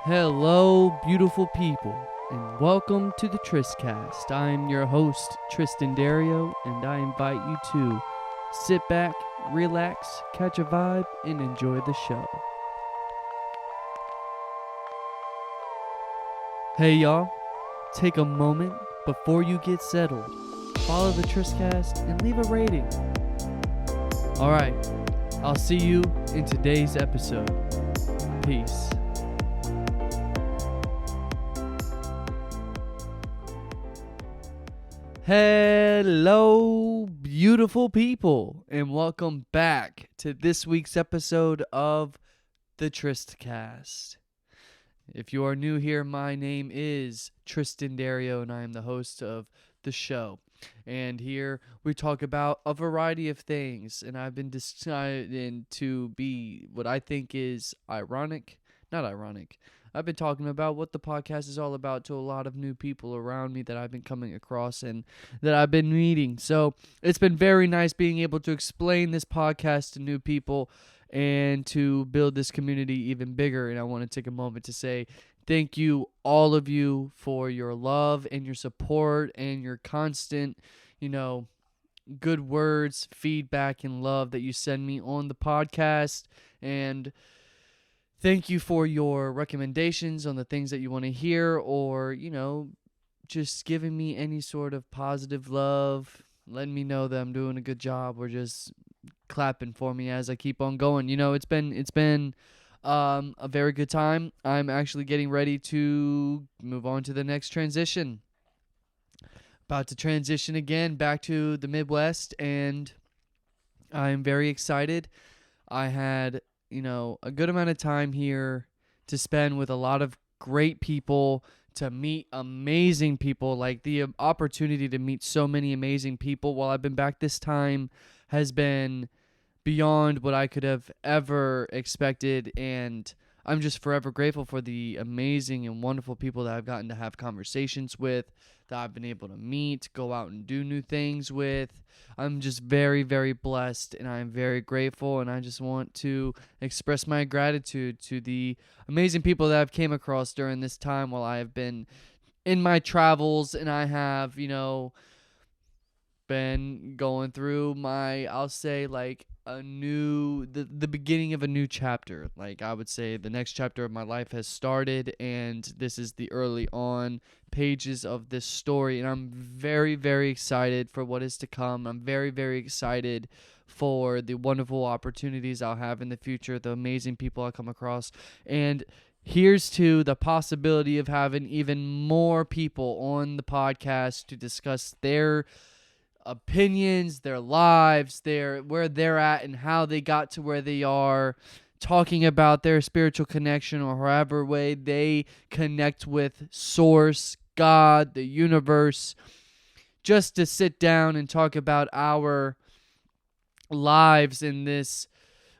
Hello, beautiful people, and welcome to the thetristcast. I'm your host, Tristan Dario, and I invite you to sit back, relax, catch a vibe, and enjoy the show. Hey, y'all, take a moment before you get settled. Follow the thetristcast and leave a rating. Alright, I'll see you in today's episode. Peace. Hello, beautiful people, and welcome back to this week's episode of the thetristcast. If you are new here, my name is Tristan Dario, and I am the host of the show. And here we talk about a variety of things, and I've been deciding to be what I think is not ironic. I've been talking about what the podcast is all about to a lot of new people around me that I've been coming across and that I've been meeting. So it's been very nice being able to explain this podcast to new people and to build this community even bigger. And I want to take a moment to say thank you, all of you, for your love and your support and your constant, good words, feedback, and love that you send me on the podcast. And thank you for your recommendations on the things that you want to hear, or, just giving me any sort of positive love, letting me know that I'm doing a good job, or just clapping for me as I keep on going. It's been a very good time. I'm actually getting ready to move on to the next transition. About to transition again back to the Midwest, and I'm very excited. I had a good amount of time here to spend with a lot of great people, to meet amazing people. Like, the opportunity to meet so many amazing people while I've been back this time has been beyond what I could have ever expected, and I'm just forever grateful for the amazing and wonderful people that I've gotten to have conversations with, that I've been able to meet, go out and do new things with. I'm just very, very blessed, and I'm very grateful, and I just want to express my gratitude to the amazing people that I've came across during this time while I have been in my travels, and I have, been going through I'll say, like, the beginning of a new chapter. Like, I would say the next chapter of my life has started, and this is the early on pages of this story, and I'm very, very excited for what is to come. I'm very, very excited for the wonderful opportunities I'll have in the future, the amazing people I'll come across, and here's to the possibility of having even more people on the podcast to discuss their opinions, their lives, where they're at, and how they got to where they are, talking about their spiritual connection, or however way they connect with Source, God, the universe, just to sit down and talk about our lives on this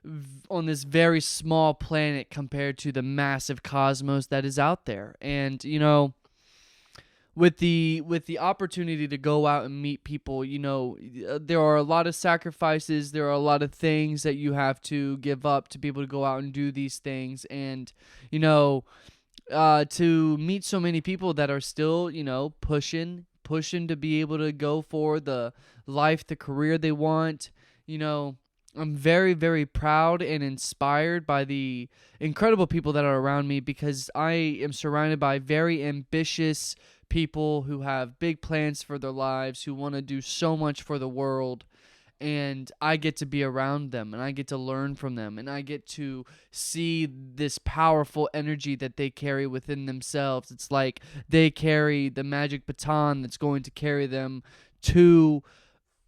very small planet compared to the massive cosmos that is out there. And with the opportunity to go out and meet people, there are a lot of sacrifices, there are a lot of things that you have to give up to be able to go out and do these things. And to meet so many people that are still pushing to be able to go for the life, the career they want. I'm very, very proud and inspired by the incredible people that are around me, because I am surrounded by very ambitious people who have big plans for their lives, who want to do so much for the world, and I get to be around them, and I get to learn from them, and I get to see this powerful energy that they carry within themselves. It's like they carry the magic baton that's going to carry them to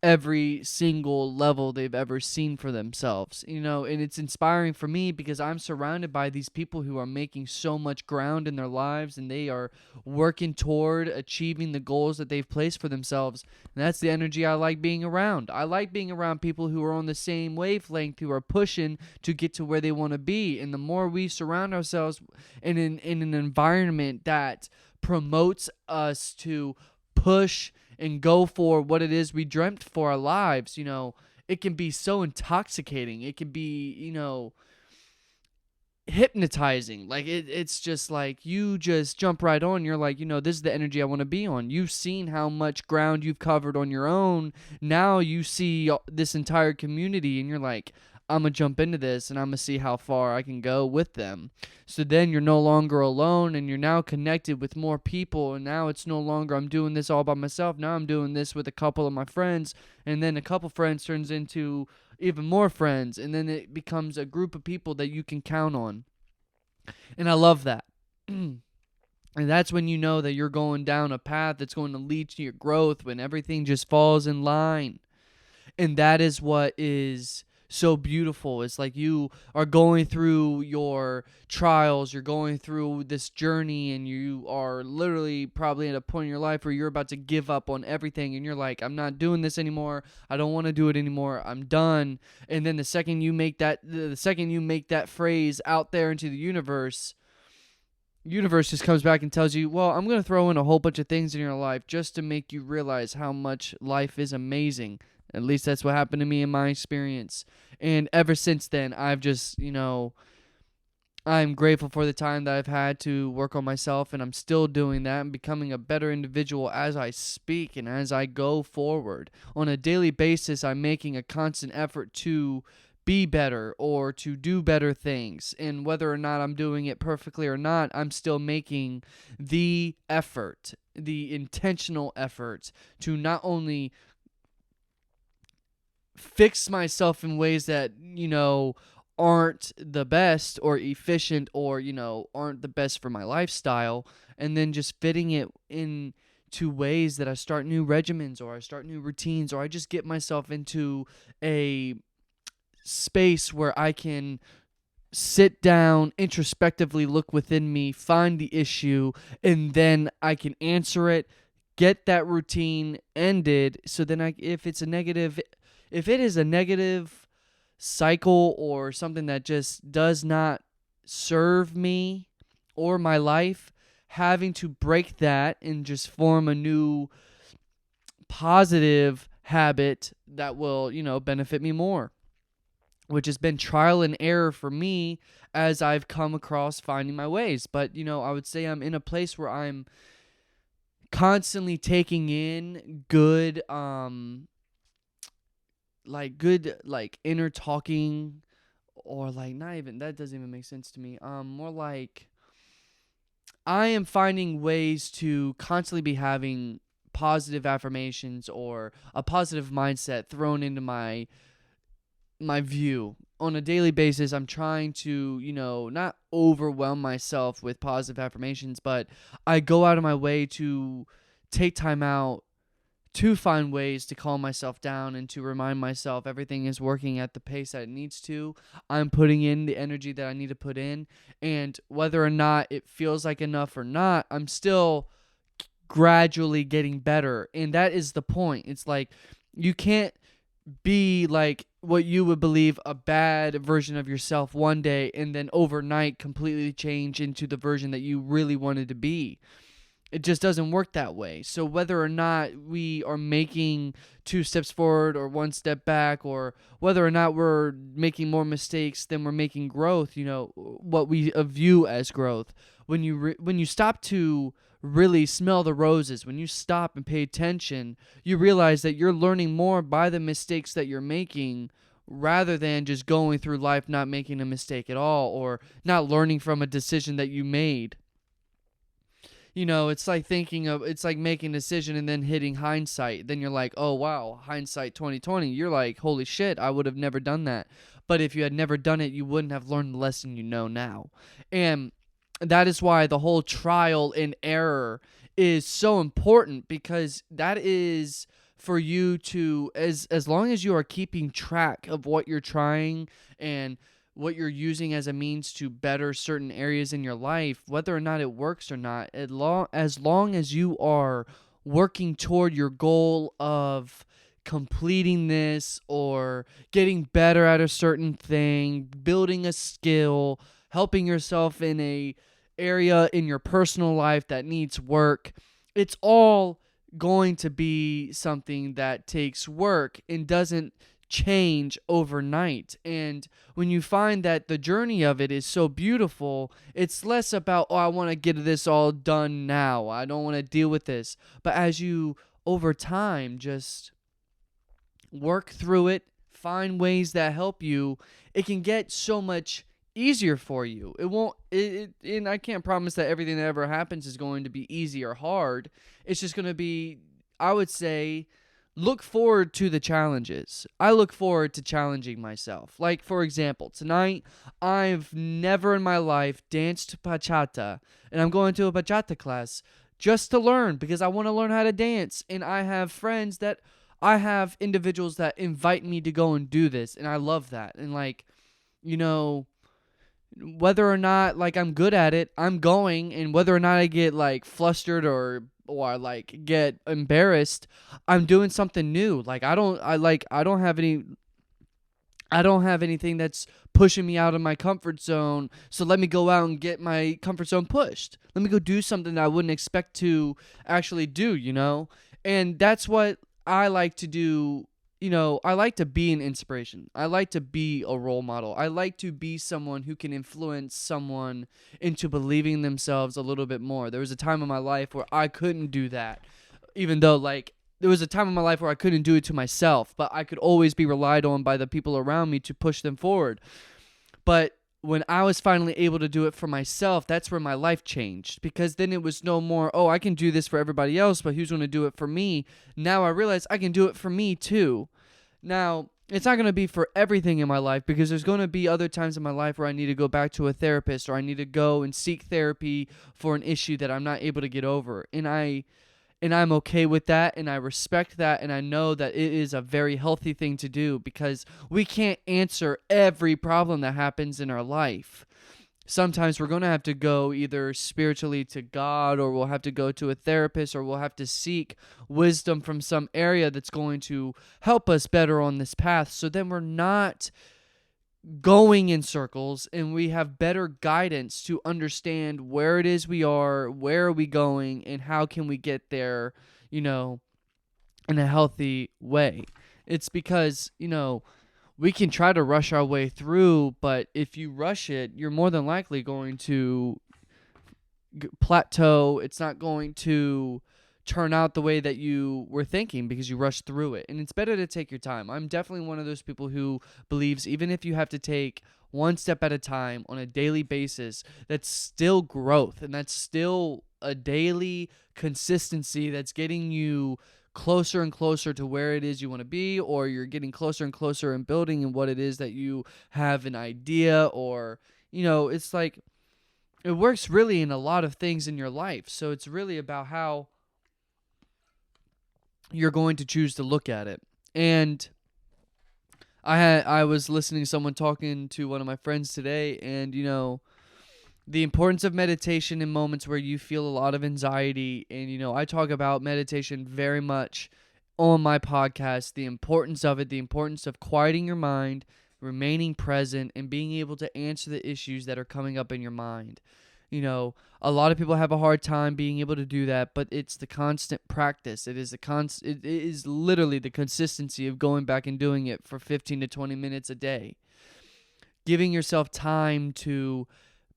every single level they've ever seen for themselves, and it's inspiring for me because I'm surrounded by these people who are making so much ground in their lives, and they are working toward achieving the goals that they've placed for themselves. And that's the energy I like being around. I like being around people who are on the same wavelength, who are pushing to get to where they want to be. And the more we surround ourselves in an environment that promotes us to push and go for what it is we dreamt for our lives, it can be so intoxicating. It can be, hypnotizing. Like it's just like you just jump right on. You're like, this is the energy I want to be on. You've seen how much ground you've covered on your own. Now you see this entire community and you're like, I'm going to jump into this and I'm going to see how far I can go with them. So then you're no longer alone and you're now connected with more people. And now it's no longer I'm doing this all by myself. Now I'm doing this with a couple of my friends. And then a couple friends turns into even more friends, and then it becomes a group of people that you can count on. And I love that. And that's when you know that you're going down a path that's going to lead to your growth, when everything just falls in line. And that is what is so beautiful. It's like you are going through your trials, you're going through this journey, and you are literally probably at a point in your life where you're about to give up on everything, and you're like, I'm not doing this anymore. I don't want to do it anymore. I'm done. And then the second you make that phrase out there into the universe just comes back and tells you, well, I'm going to throw in a whole bunch of things in your life just to make you realize how much life is amazing. At least that's what happened to me in my experience. And ever since then, I've just, I'm grateful for the time that I've had to work on myself, and I'm still doing that and becoming a better individual as I speak and as I go forward. On a daily basis, I'm making a constant effort to be better or to do better things. And whether or not I'm doing it perfectly or not, I'm still making the effort, the intentional effort to not only fix myself in ways that, aren't the best or efficient or, aren't the best for my lifestyle, and then just fitting it into ways that I start new regimens or I start new routines or I just get myself into a space where I can sit down, introspectively look within me, find the issue, and then I can answer it, get that routine ended, so then if it is a negative cycle or something that just does not serve me or my life, having to break that and just form a new positive habit that will, benefit me more, which has been trial and error for me as I've come across finding my ways. But, I would say I'm in a place where I'm constantly taking in good inner talking, or not even that doesn't even make sense to me. More like I am finding ways to constantly be having positive affirmations or a positive mindset thrown into my view on a daily basis. I'm trying to, not overwhelm myself with positive affirmations, but I go out of my way to take time out to find ways to calm myself down and to remind myself everything is working at the pace that it needs to. I'm putting in the energy that I need to put in, and whether or not it feels like enough or not, I'm still gradually getting better. And that is the point. It's like you can't be like what you would believe a bad version of yourself one day and then overnight completely change into the version that you really wanted to be. It just doesn't work that way. So whether or not we are making 2 steps forward or 1 step back, or whether or not we're making more mistakes than we're making growth, what we view as growth, when you stop to really smell the roses, when you stop and pay attention, you realize that you're learning more by the mistakes that you're making rather than just going through life not making a mistake at all or not learning from a decision that you made. It's like it's like making a decision and then hitting hindsight. Then you're like, oh, wow, hindsight 2020. You're like, holy shit, I would have never done that. But if you had never done it, you wouldn't have learned the lesson you know now. And that is why the whole trial and error is so important, because that is for you to, as long as you are keeping track of what you're trying and what you're using as a means to better certain areas in your life, whether or not it works or not, as long as you are working toward your goal of completing this or getting better at a certain thing, building a skill, helping yourself in a area in your personal life that needs work, it's all going to be something that takes work and doesn't change overnight. And when you find that the journey of it is so beautiful, it's less about, oh, I want to get this all done now. I don't want to deal with this. But as you, over time, just work through it, find ways that help you, it can get so much easier for you. It won't, and I can't promise that everything that ever happens is going to be easy or hard. It's just going to be, I would say, look forward to the challenges. I look forward to challenging myself. Like, for example, tonight, I've never in my life danced bachata, and I'm going to a bachata class just to learn because I want to learn how to dance. And I have individuals that invite me to go and do this, and I love that. And like, you know, whether or not like I'm good at it, I'm going, and whether or not I get like flustered or like get embarrassed, I'm doing something new. Like I don't have anything that's pushing me out of my comfort zone. So let me go out and get my comfort zone pushed. Let me go do something that I wouldn't expect to actually do, And that's what I like to do. I like to be an inspiration. I like to be a role model. I like to be someone who can influence someone into believing themselves a little bit more. There was a time in my life where I couldn't do that, even though there was a time in my life where I couldn't do it to myself, but I could always be relied on by the people around me to push them forward. But when I was finally able to do it for myself, that's where my life changed, because then it was no more, oh, I can do this for everybody else, but who's going to do it for me? Now I realize I can do it for me too. Now, it's not going to be for everything in my life, because there's going to be other times in my life where I need to go back to a therapist, or I need to go and seek therapy for an issue that I'm not able to get over. And I'm okay with that, and I respect that, and I know that it is a very healthy thing to do, because we can't answer every problem that happens in our life. Sometimes we're going to have to go either spiritually to God, or we'll have to go to a therapist, or we'll have to seek wisdom from some area that's going to help us better on this path, so then we're not going in circles, and we have better guidance to understand where it is we are, where are we going, and how can we get there, in a healthy way. It's because, we can try to rush our way through, but if you rush it, you're more than likely going to plateau. It's not going to turn out the way that you were thinking because you rushed through it. And it's better to take your time. I'm definitely one of those people who believes even if you have to take one step at a time on a daily basis, that's still growth, and that's still a daily consistency that's getting you closer and closer to where it is you want to be, or you're getting closer and closer in building and what it is that you have an idea, or it's like it works really in a lot of things in your life. So it's really about how you're going to choose to look at it. And I was listening to someone talking to one of my friends today, and the importance of meditation in moments where you feel a lot of anxiety. And I talk about meditation very much on my podcast, the importance of it, the importance of quieting your mind, remaining present, and being able to answer the issues that are coming up in your mind. A lot of people have a hard time being able to do that, but it's the constant practice. It is literally the consistency of going back and doing it for 15 to 20 minutes a day. Giving yourself time to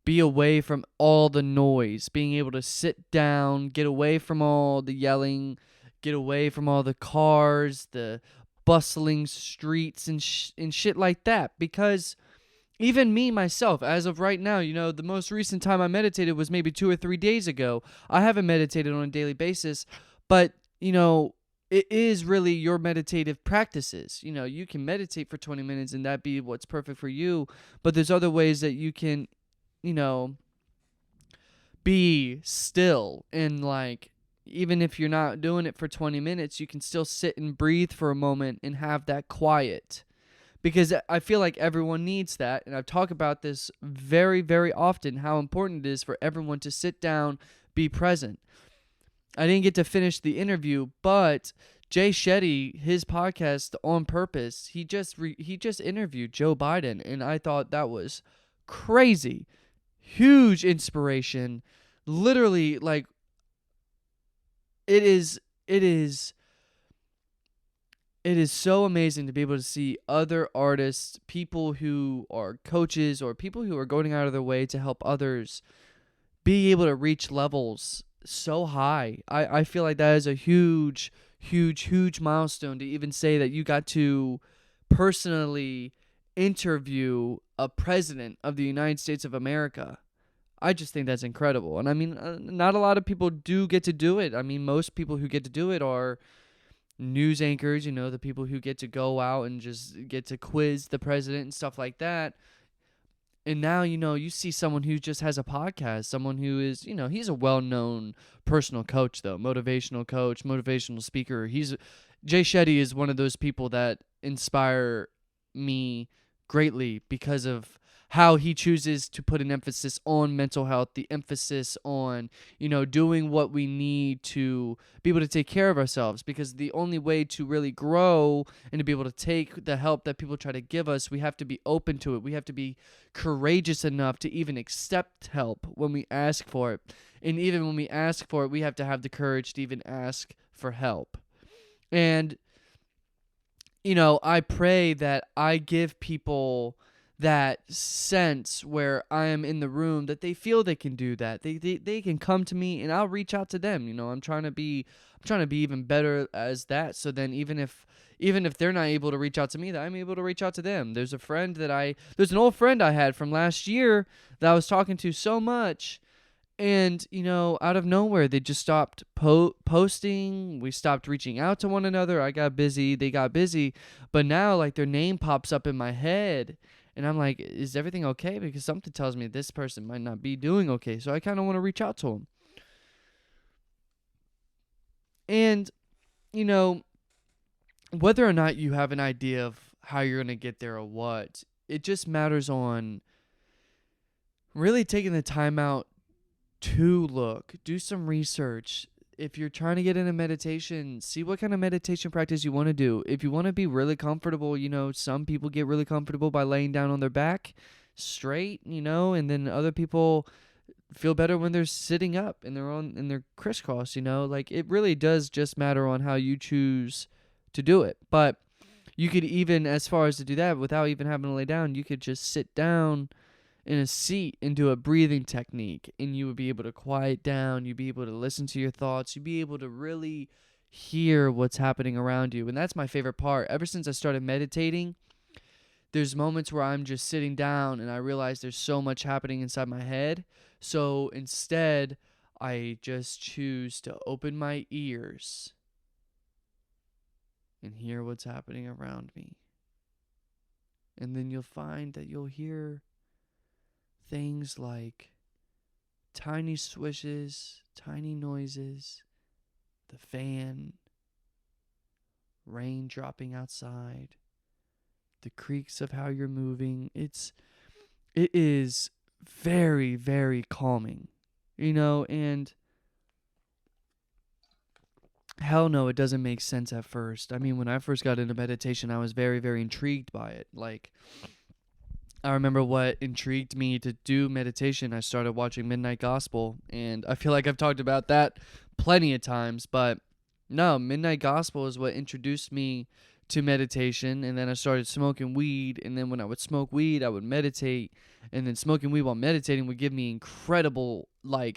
be away from all the noise, being able to sit down, get away from all the yelling, get away from all the cars, the bustling streets and shit like that. Because even me, myself, as of right now, the most recent time I meditated was maybe 2 or 3 days ago. I haven't meditated on a daily basis, but, it is really your meditative practices. You can meditate for 20 minutes and that be what's perfect for you, but there's other ways that you can, be still, and even if you're not doing it for 20 minutes, you can still sit and breathe for a moment and have that quiet. Because I feel like everyone needs that, and I've talked about this very, very often, how important it is for everyone to sit down, be present. I didn't get to finish the interview, but Jay Shetty, his podcast On Purpose, he just interviewed Joe Biden, and I thought that was crazy. Huge inspiration. Literally, it is it is so amazing to be able to see other artists, people who are coaches or people who are going out of their way to help others be able to reach levels so high. I feel like that is a huge, huge, huge milestone to even say that you got to personally interview a president of the United States of America. I just think that's incredible. And I mean, not a lot of people do get to do it. I mean, most people who get to do it are news anchors, the people who get to go out and just get to quiz the president and stuff like that. And now, you see someone who just has a podcast, someone who is, he's a well-known personal coach, though, motivational coach, motivational speaker. Jay Shetty is one of those people that inspire me greatly because of how he chooses to put an emphasis on mental health, the emphasis on, doing what we need to be able to take care of ourselves, because the only way to really grow and to be able to take the help that people try to give us, we have to be open to it. We have to be courageous enough to even accept help when we ask for it. And even when we ask for it, we have to have the courage to even ask for help. And, I pray that I give people that sense where I am in the room, that they feel they can do that. They can come to me and I'll reach out to them. I'm trying to be even better as that. So then even if they're not able to reach out to me, that I'm able to reach out to them. There's an old friend I had from last year that I was talking to so much. And, out of nowhere, they just stopped posting. We stopped reaching out to one another. I got busy. They got busy. But now, like, their name pops up in my head. And I'm like, is everything okay? Because something tells me this person might not be doing okay. So I kind of want to reach out to them. And, whether or not you have an idea of how you're going to get there or what, it just matters on really taking the time out to do some research. If you're trying to get into meditation, see what kind of meditation practice you want to do. If you want to be really comfortable, some people get really comfortable by laying down on their back straight, and then other people feel better when they're sitting up in their crisscross, like it really does just matter on how you choose to do it. But you could even, as far as to do that without even having to lay down, you could just sit down in a seat and do a breathing technique, and you would be able to quiet down. You'd be able to listen to your thoughts. You'd be able to really hear what's happening around you. And that's my favorite part. Ever since I started meditating, there's moments where I'm just sitting down and I realize there's so much happening inside my head. So instead, I just choose to open my ears and hear what's happening around me. And then you'll find that you'll hear things like tiny swishes, tiny noises, the fan, rain dropping outside, the creaks of how you're moving. It is very, very calming, and hell no, it doesn't make sense at first. I mean, when I first got into meditation, I was very, very intrigued by it. Like, I remember what intrigued me to do meditation. I started watching Midnight Gospel, and I feel like I've talked about that plenty of times, but no, Midnight Gospel is what introduced me to meditation. And then I started smoking weed, and then when I would smoke weed, I would meditate, and then smoking weed while meditating would give me incredible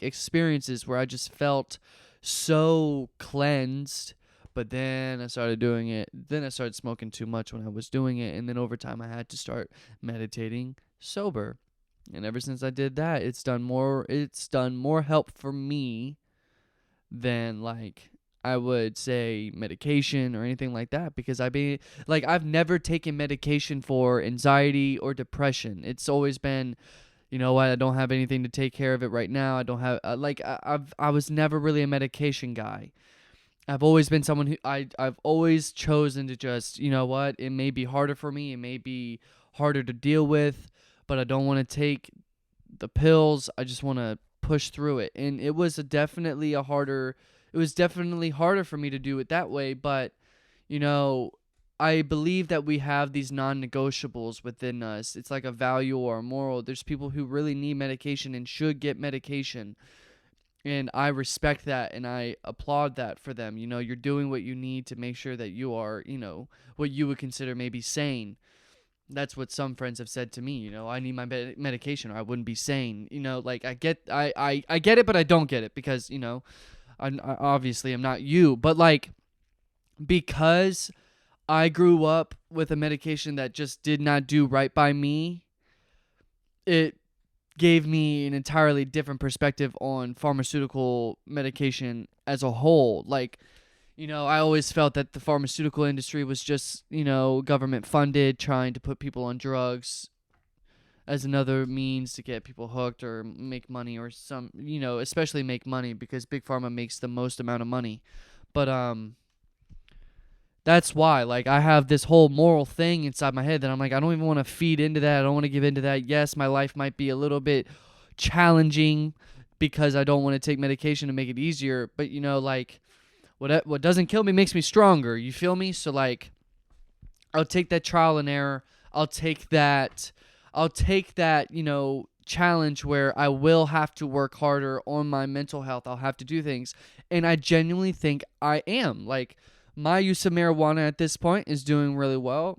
experiences where I just felt so cleansed. But then I started doing it. Then I started smoking too much when I was doing it. And then over time, I had to start meditating sober. And ever since I did that, it's done more help for me than I would say medication or anything like that. Because I've never taken medication for anxiety or depression. It's always been, you know what, I don't have anything to take care of it right now. I don't have I was never really a medication guy. I've always been someone who I've always chosen to just, you know what, it may be harder for me, it may be harder to deal with, but I don't want to take the pills. I just want to push through it. And it was definitely harder for me to do it that way, but I believe that we have these non-negotiables within us. It's like a value or a moral. There's people who really need medication and should get medication. And I respect that and I applaud that for them. You're doing what you need to make sure that you are, what you would consider maybe sane. That's what some friends have said to me. I need my medication or I wouldn't be sane. Like I get it, but I don't get it because, I obviously am not you. But like, because I grew up with a medication that just did not do right by me, it gave me an entirely different perspective on pharmaceutical medication as a whole. Like, I always felt that the pharmaceutical industry was just, government funded, trying to put people on drugs as another means to get people hooked or make money or especially make money because Big Pharma makes the most amount of money. But, that's why, like, I have this whole moral thing inside my head that I'm like, I don't even want to feed into that. I don't want to give into that. Yes, my life might be a little bit challenging because I don't want to take medication to make it easier. But, like, what doesn't kill me makes me stronger. You feel me? So, like, I'll take that trial and error. I'll take that, challenge where I will have to work harder on my mental health. I'll have to do things. And I genuinely think I am. Like, my use of marijuana at this point is doing really well.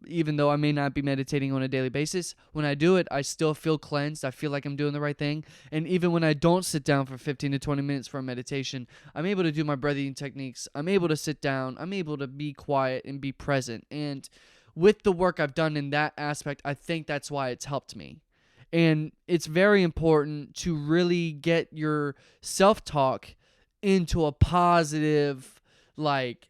Even though I may not be meditating on a daily basis, when I do it, I still feel cleansed. I feel like I'm doing the right thing. And even when I don't sit down for 15 to 20 minutes for a meditation, I'm able to do my breathing techniques. I'm able to sit down. I'm able to be quiet and be present. And with the work I've done in that aspect, I think that's why it's helped me. And it's very important to really get your self-talk into a positive, like,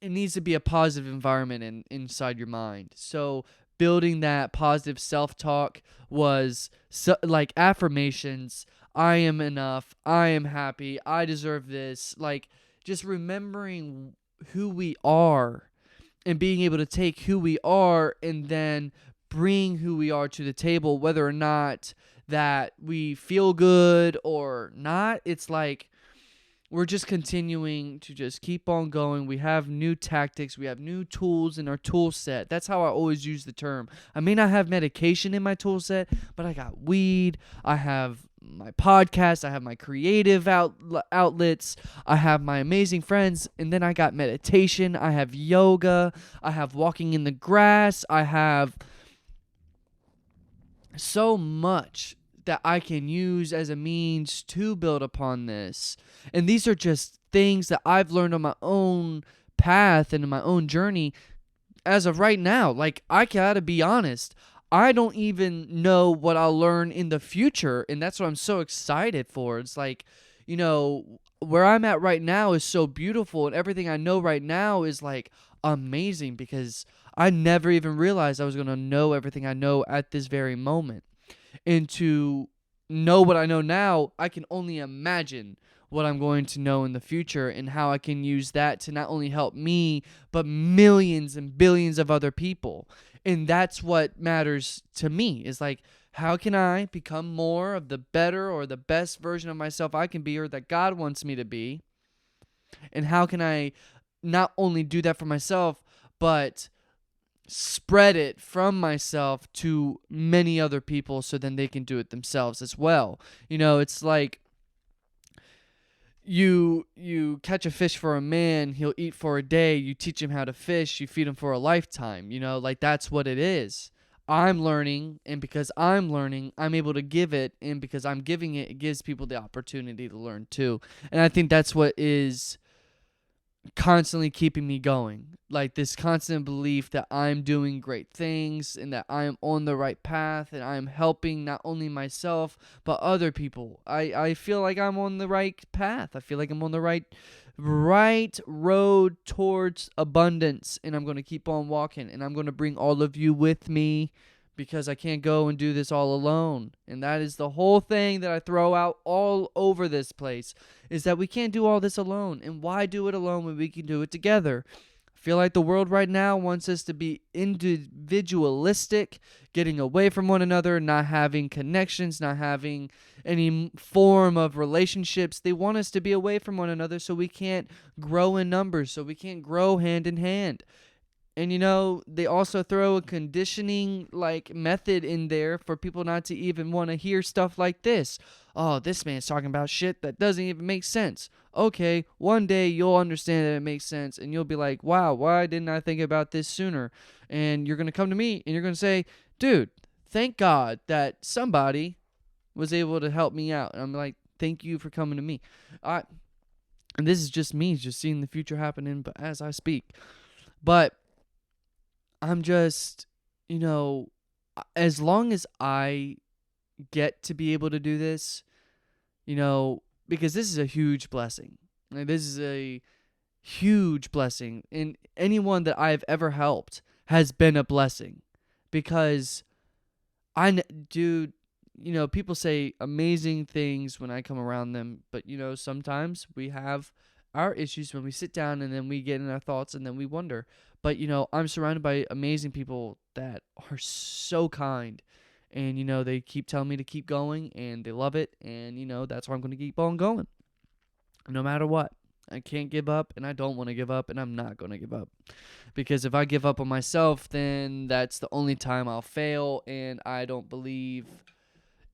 it needs to be a positive environment inside your mind. So building that positive self-talk was like affirmations. I am enough. I am happy. I deserve this. Like, just remembering who we are and being able to take who we are and then bring who we are to the table, whether or not that we feel good or not. It's like, we're just continuing to just keep on going. We have new tactics. We have new tools in our tool set. That's how I always use the term. I may not have medication in my tool set, but I got weed. I have my podcast. I have my creative outlets. I have my amazing friends. And then I got meditation. I have yoga. I have walking in the grass. I have so much that I can use as a means to build upon this. And these are just things that I've learned on my own path and in my own journey as of right now. Like, I gotta be honest, I don't even know what I'll learn in the future, and that's what I'm so excited for. It's like, where I'm at right now is so beautiful, and everything I know right now is like amazing because I never even realized I was gonna know everything I know at this very moment. And to know what I know now, I can only imagine what I'm going to know in the future and how I can use that to not only help me, but millions and billions of other people. And that's what matters to me, is like, how can I become more of the better or the best version of myself I can be or that God wants me to be? And how can I not only do that for myself, but spread it from myself to many other people so then they can do it themselves as well. It's like you catch a fish for a man, he'll eat for a day. You teach him how to fish, you feed him for a lifetime. Like, that's what it is. I'm learning, and because I'm learning, I'm able to give it, and because I'm giving it, it gives people the opportunity to learn too. And I think that's what is constantly keeping me going. Like, this constant belief that I'm doing great things and that I am on the right path and I'm helping not only myself but other people. I feel like I'm on the right path. I feel like I'm on the right road towards abundance, and I'm going to keep on walking, and I'm going to bring all of you with me because I can't go and do this all alone. And that is the whole thing that I throw out all over this place, is that we can't do all this alone. And why do it alone when we can do it together? I feel like the world right now wants us to be individualistic, getting away from one another, not having connections, not having any form of relationships. They want us to be away from one another so we can't grow in numbers, so we can't grow hand in hand. And they also throw a conditioning like method in there for people not to even want to hear stuff like this. Oh, this man's talking about shit that doesn't even make sense. Okay, one day you'll understand that it makes sense and you'll be like, wow, why didn't I think about this sooner? And you're going to come to me and you're going to say, dude, thank God that somebody was able to help me out. And I'm like, thank you for coming to me. And this is just me just seeing the future happening but as I speak. But I'm just, as long as I get to be able to do this, because this is a huge blessing. Like, this is a huge blessing. And anyone that I've ever helped has been a blessing. Because dude, people say amazing things when I come around them. But, sometimes we have our issues when we sit down and then we get in our thoughts and then we wonder. But, I'm surrounded by amazing people that are so kind. And, they keep telling me to keep going and they love it. And, that's why I'm going to keep on going. No matter what. I can't give up and I don't want to give up and I'm not going to give up. Because if I give up on myself, then that's the only time I'll fail. And I don't believe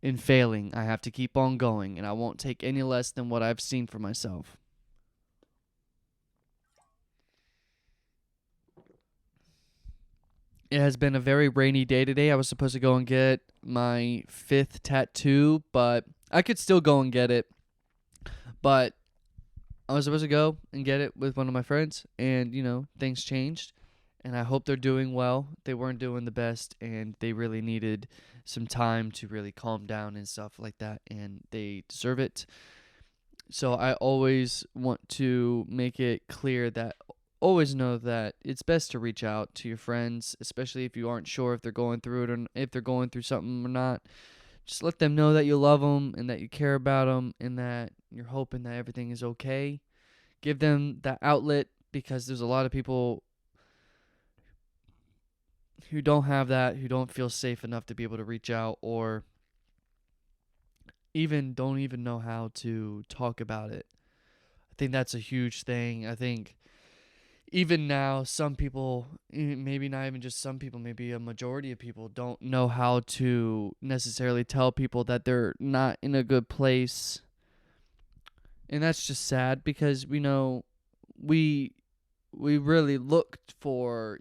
in failing. I have to keep on going and I won't take any less than what I've seen for myself. It has been a very rainy day today. I was supposed to go and get my 5th tattoo, but I could still go and get it. But I was supposed to go and get it with one of my friends, and, things changed. And I hope they're doing well. They weren't doing the best, and they really needed some time to really calm down and stuff like that, and they deserve it. So I always want to make it clear that always know that it's best to reach out to your friends, especially if you aren't sure if they're going through it or if they're going through something or not. Just let them know that you love them and that you care about them and that you're hoping that everything is okay. Give them that outlet because there's a lot of people who don't have that, who don't feel safe enough to be able to reach out or don't even know how to talk about it. I think that's a huge thing. I think even now, some people, maybe not even just some people, maybe a majority of people don't know how to necessarily tell people that they're not in a good place. And that's just sad because we really looked for,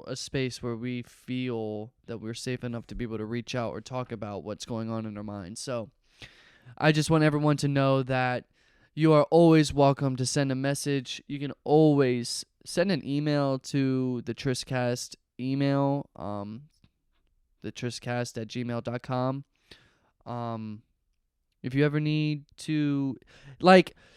a space where we feel that we're safe enough to be able to reach out or talk about what's going on in our minds. So I just want everyone to know that you are always welcome to send a message. You can always send an email to the thetristcast email, thetristcast@gmail.com. If you ever need to,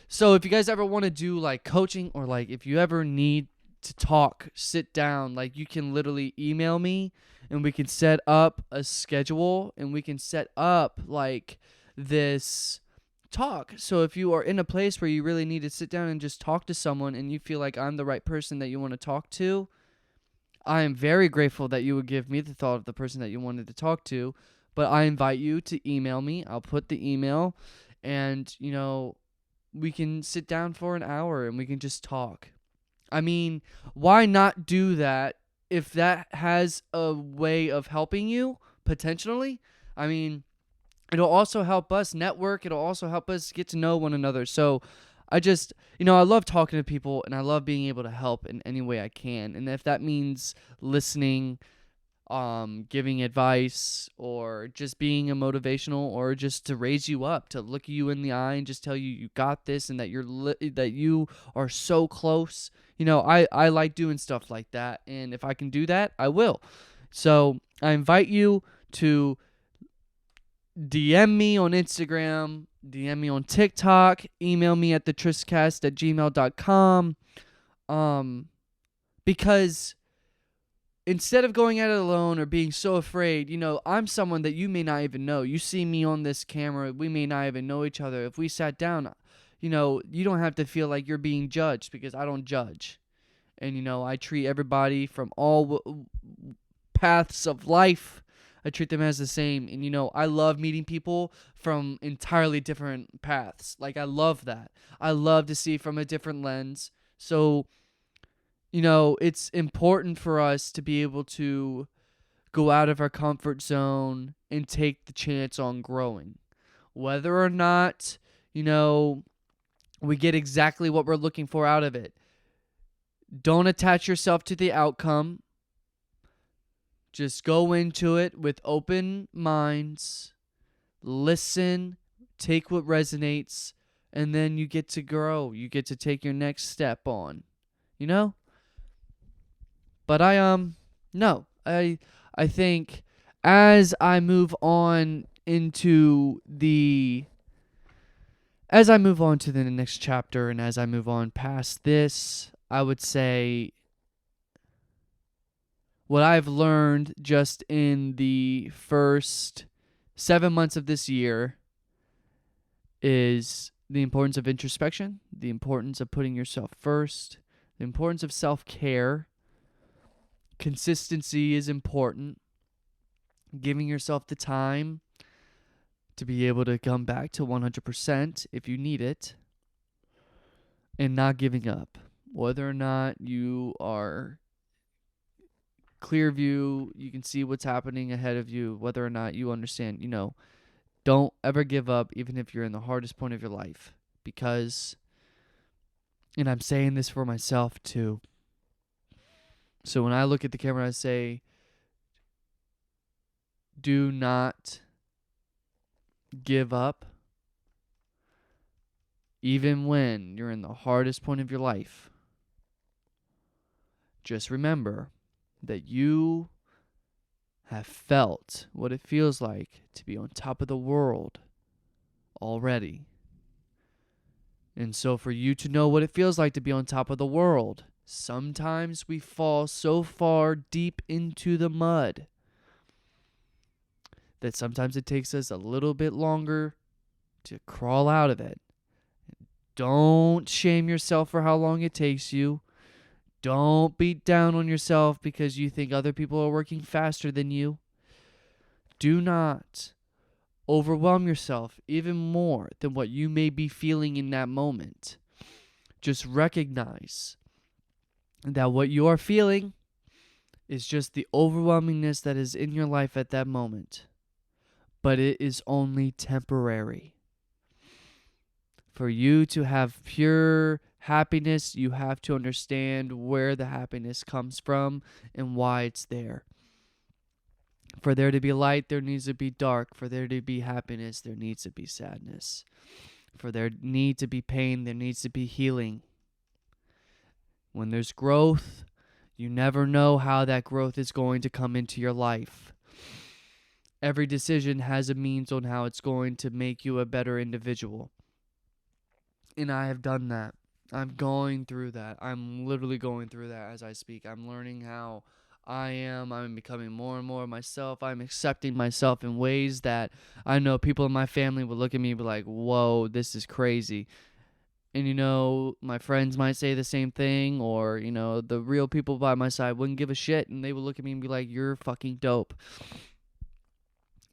so if you guys ever want to do, coaching or, if you ever need to talk, sit down, you can literally email me and we can set up a schedule and we can set up, this talk. So if you are in a place where you really need to sit down and just talk to someone and you feel like I'm the right person that you want to talk to, I am very grateful that you would give me the thought of the person that you wanted to talk to. But I invite you to email me. I'll put the email and, we can sit down for an hour and we can just talk. I mean, why not do that if that has a way of helping you potentially? I mean, it'll also help us network. It'll also help us get to know one another. So I just, I love talking to people and I love being able to help in any way I can. And if that means listening, giving advice or just being a motivational or just to raise you up, to look you in the eye and just tell you you got this and that that you are so close. I like doing stuff like that. And if I can do that, I will. So I invite you to DM me on Instagram, DM me on TikTok, email me at thetristcast@gmail.com. Because instead of going at it alone or being so afraid, I'm someone that you may not even know. You see me on this camera, we may not even know each other. If we sat down, you don't have to feel like you're being judged because I don't judge. And, I treat everybody from all paths of life. I treat them as the same. And, I love meeting people from entirely different paths. I love that. I love to see from a different lens. So it's important for us to be able to go out of our comfort zone and take the chance on growing. Whether or not, we get exactly what we're looking for out of it. Don't attach yourself to the outcome. Just go into it with open minds, listen, take what resonates, and then you get to grow. You get to take your next step on, you know? But I think as I move on to the next chapter and as I move on past this, I would say what I've learned just in the first 7 months of this year is the importance of introspection, the importance of putting yourself first, the importance of self-care. Consistency is important. Giving yourself the time to be able to come back to 100% if you need it, and not giving up. Whether or not you are clear view, you can see what's happening ahead of you, whether or not you understand, don't ever give up, even if you're in the hardest point of your life. Because, and I'm saying this for myself too, so when I look at the camera, I say, do not give up, even when you're in the hardest point of your life. Just remember that you have felt what it feels like to be on top of the world already. And so for you to know what it feels like to be on top of the world, sometimes we fall so far deep into the mud that sometimes it takes us a little bit longer to crawl out of it. Don't shame yourself for how long it takes you. Don't beat down on yourself because you think other people are working faster than you. Do not overwhelm yourself even more than what you may be feeling in that moment. Just recognize that what you are feeling is just the overwhelmingness that is in your life at that moment. But it is only temporary. For you to have pure happiness, you have to understand where the happiness comes from and why it's there. For there to be light, there needs to be dark. For there to be happiness, there needs to be sadness. For there need to be pain, there needs to be healing. When there's growth, you never know how that growth is going to come into your life. Every decision has a means on how it's going to make you a better individual. And I have done that. I'm going through that. I'm literally going through that as I speak. I'm learning how I am. I'm becoming more and more myself. I'm accepting myself in ways that I know people in my family would look at me and be like, whoa, this is crazy. And, my friends might say the same thing, or, the real people by my side wouldn't give a shit, and they would look at me and be like, you're fucking dope.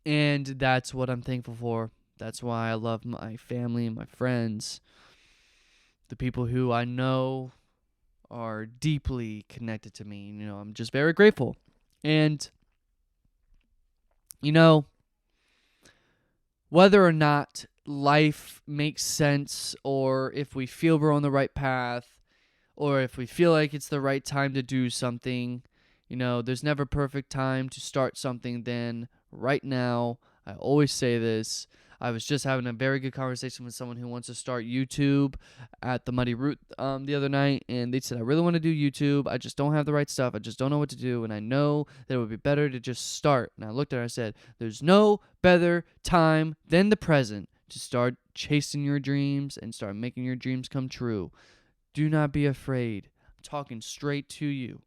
And that's what I'm thankful for. That's why I love my family and my friends. The people who I know are deeply connected to me. I'm just very grateful. And, whether or not life makes sense, or if we feel we're on the right path, or if we feel like it's the right time to do something, there's never a perfect time to start something than right now. I always say this. I was just having a very good conversation with someone who wants to start YouTube at the Muddy Root the other night, and they said, I really want to do YouTube. I just don't have the right stuff. I just don't know what to do, and I know that it would be better to just start. And I looked at her and I said, there's no better time than the present to start chasing your dreams and start making your dreams come true. Do not be afraid. I'm talking straight to you.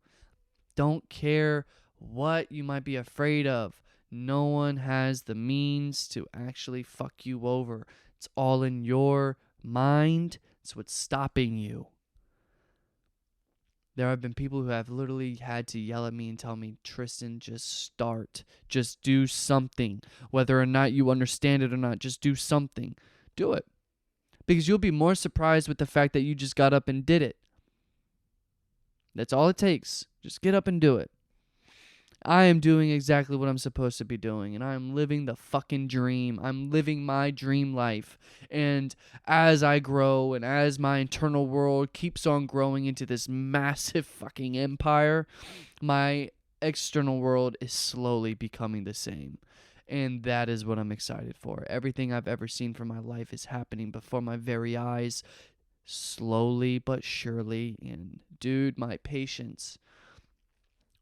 Don't care what you might be afraid of. No one has the means to actually fuck you over. It's all in your mind. It's what's stopping you. There have been people who have literally had to yell at me and tell me, Tristan, just start. Just do something. Whether or not you understand it or not, just do something. Do it. Because you'll be more surprised with the fact that you just got up and did it. That's all it takes. Just get up and do it. I am doing exactly what I'm supposed to be doing, and I'm living the fucking dream. I'm living my dream life. And as I grow and as my internal world keeps on growing into this massive fucking empire, my external world is slowly becoming the same. And that is what I'm excited for. Everything I've ever seen from my life is happening before my very eyes, slowly but surely. And dude, my patience.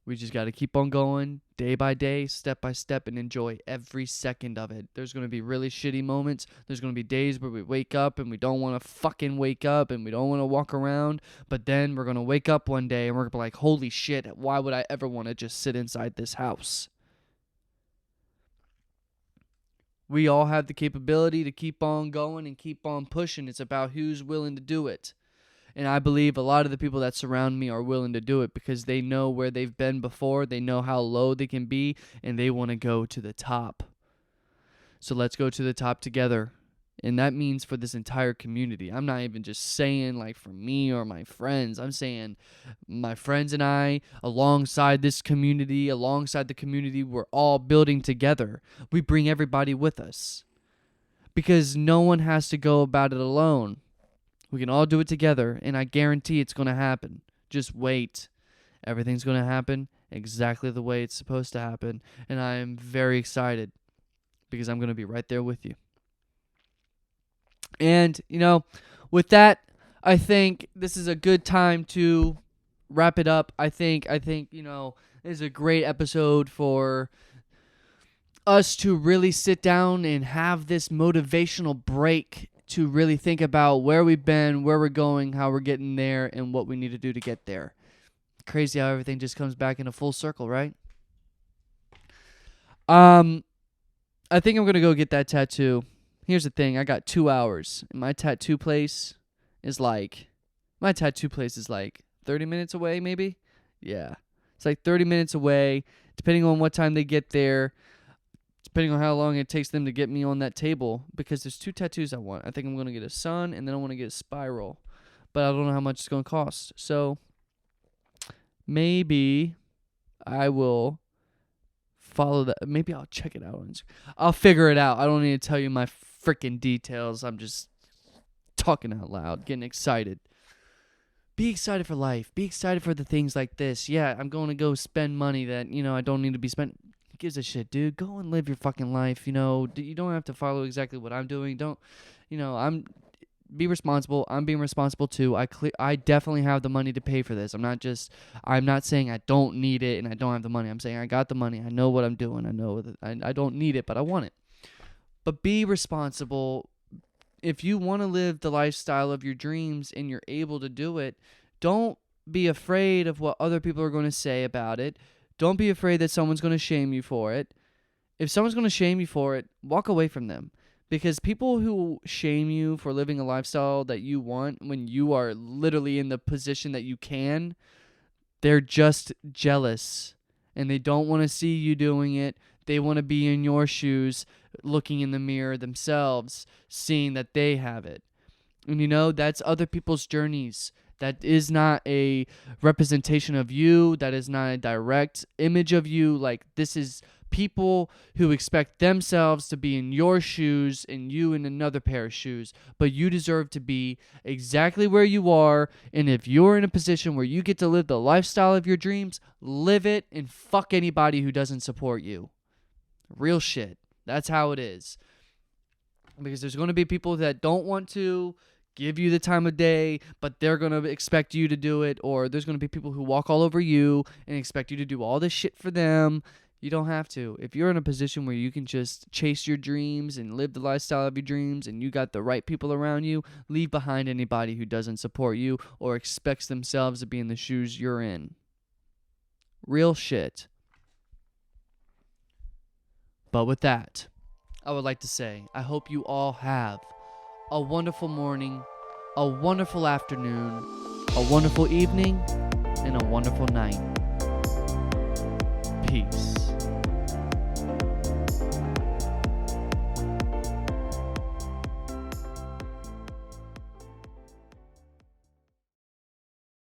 We just got to keep on going day by day, step by step, and enjoy every second of it. There's going to be really shitty moments. There's going to be days where we wake up and we don't want to fucking wake up and we don't want to walk around. But then we're going to wake up one day and we're going to be like, holy shit, why would I ever want to just sit inside this house? We all have the capability to keep on going and keep on pushing. It's about who's willing to do it. And I believe a lot of the people that surround me are willing to do it because they know where they've been before, they know how low they can be, and they want to go to the top. So let's go to the top together. And that means for this entire community. I'm not even just saying like for me or my friends. I'm saying my friends and I, alongside this community, alongside the community, we're all building together. We bring everybody with us. Because no one has to go about it alone. We can all do it together, and I guarantee it's going to happen. Just wait. Everything's going to happen exactly the way it's supposed to happen, and I am very excited because I'm going to be right there with you. And, with that, I think this is a good time to wrap it up. I think, this is a great episode for us to really sit down and have this motivational break to really think about where we've been, where we're going, how we're getting there, and what we need to do to get there. Crazy how everything just comes back in a full circle, right? I think I'm going to go get that tattoo. Here's the thing. I got 2 hours. And my tattoo place is like 30 minutes away, maybe? Yeah. It's like 30 minutes away, depending on what time they get there. Depending on how long it takes them to get me on that table, because there's 2 tattoos I want. I think I'm going to get a sun, and then I want to get a spiral. But I don't know how much it's going to cost. So maybe I will follow that. Maybe I'll check it out. I'll figure it out. I don't need to tell you my freaking details. I'm just talking out loud, getting excited. Be excited for life. Be excited for the things like this. Yeah, I'm going to go spend money that, I don't need to be spent. Gives a shit, dude. Go and live your fucking life. You don't have to follow exactly what I'm doing. Be responsible. I'm being responsible too. I definitely have the money to pay for this. I'm not saying I don't need it and I don't have the money. I'm saying I got the money. I know what I'm doing. I know that I don't need it, but I want it. But be responsible. If you want to live the lifestyle of your dreams and you're able to do it, don't be afraid of what other people are going to say about it. Don't be afraid that someone's going to shame you for it. If someone's going to shame you for it, walk away from them. Because people who shame you for living a lifestyle that you want when you are literally in the position that you can, they're just jealous. And they don't want to see you doing it. They want to be in your shoes, looking in the mirror themselves, seeing that they have it. And that's other people's journeys. That is not a representation of you. That is not a direct image of you. Like, this is people who expect themselves to be in your shoes and you in another pair of shoes. But you deserve to be exactly where you are. And if you're in a position where you get to live the lifestyle of your dreams, live it and fuck anybody who doesn't support you. Real shit. That's how it is. Because there's going to be people that don't want to give you the time of day, but they're going to expect you to do it. Or there's going to be people who walk all over you and expect you to do all this shit for them. You don't have to. If you're in a position where you can just chase your dreams and live the lifestyle of your dreams and you got the right people around you, leave behind anybody who doesn't support you or expects themselves to be in the shoes you're in. Real shit. But with that, I would like to say, I hope you all have a wonderful morning, a wonderful afternoon, a wonderful evening, and a wonderful night. Peace.